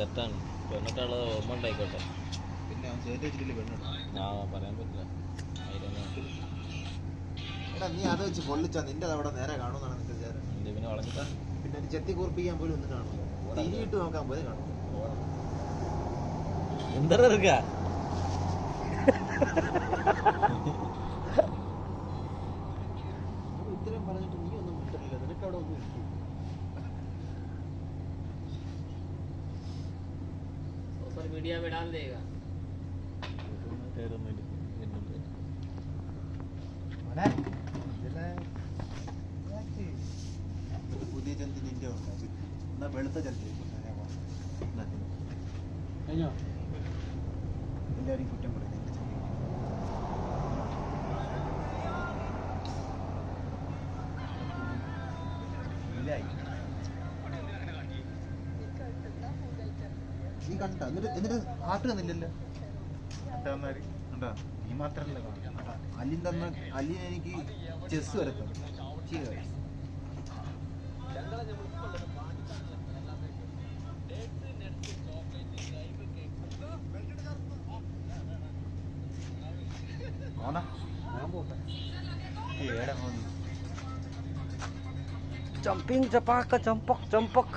തെറ്റാണ്. പെണ്ണിട്ടുള്ളത് ഓർമ്മ ഉണ്ടായിക്കോട്ടെ. പിന്നെ അവൻ ചേർത്ത് വെച്ചിട്ടില്ല പെണ്ണിട്ട്. പറയാൻ പറ്റില്ല. എടാ നീ അത് വെച്ച് പൊള്ളിച്ചാ നിന്റെ അവിടെ നേരെ കാണുമെന്നാണ് നിന്റെ വിചാരം. പിന്നെ വളഞ്ഞിട്ടാ പിന്നെ ചെത്തി കുറിപ്പിക്കാൻ പോലും ഒന്നും കാണും. തിരിയിട്ട് നോക്കാൻ പോലും കാണും. എന്താ ഇത്രയും പറഞ്ഞിട്ട് നീ ഒന്നും വിട്ടില്ല. നിനക്ക് അവിടെ ഒന്നും ഇരിക്കും. मीडिया में डाल देगा। പുതിയ ചന്തി നിന്റെ ഉണ്ട്. എന്നാ വെളുത്ത ചന്തി എല്ലാവരും കുറ്റം പറയും. നിന്റെ ചന്തി നീ കണ്ട എന്നിട്ട് ഹാർട്ട് തന്നില്ലല്ലോ. നീ മാത്രല്ല അലിൻ തന്ന അലിൻ എനിക്ക് ചെസ് വരത്തും. Jumping cepaka cempok.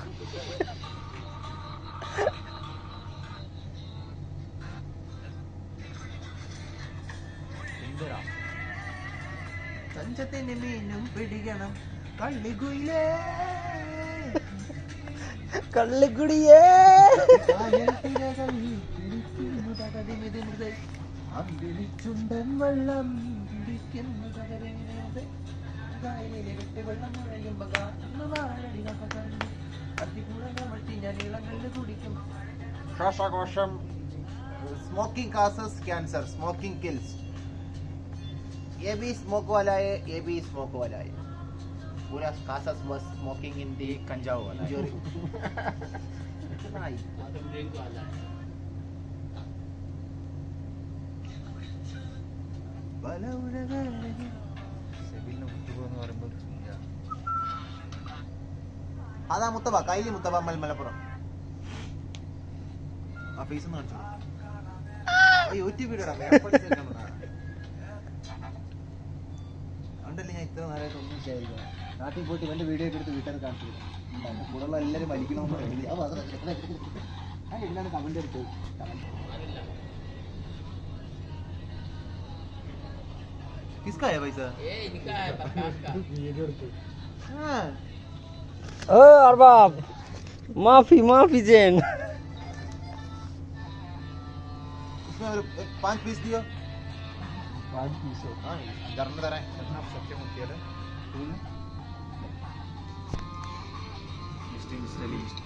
തഞ്ചത്തിന് മീനും പിടിക്കണം കള്ളിക്കുയിലേ കള്ളിക്കുടിയേ ചുണ്ടൻ വെള്ളം ശ്വാസകോശം. Smoking causes cancer. Smoking kills. ये भी स्मोक वाला है, ये भी स्मोक वाला है. पूरा कासस was smoking in the कंजाव वाला है. ड्रिंक वाला है. അതാ മുത്തവ കൈലി മുത്തവ മലപ്പുറം. ആ ഫേസ് ഒന്ന് കാണിച്ചു. യൂട്യൂബ് വീഡിയോ ഉണ്ടല്ലേ. ഞാൻ ഇത്ര നേരമായിട്ട് ഒന്നും വിചാരിക്കണം. നാട്ടിൽ പോയിട്ട് ഇവന്റെ വീഡിയോ ഒക്കെ എടുത്ത് വീട്ടുകാർ കാണിച്ചു തരും. കൂടെയുള്ള എല്ലാവരും വലിക്കണമെന്ന് എഴുതി. എന്താണ് കമന്റ് എടുത്തത്? किसका है पैसा? ये इनका है प्रकाश का. हाँ. अरबाब माफी जैन. इसमें 5 पीस दियो. 5 पीस. हाँ घर में तरह इतना सच्चे मुक्ति है. लिस्ट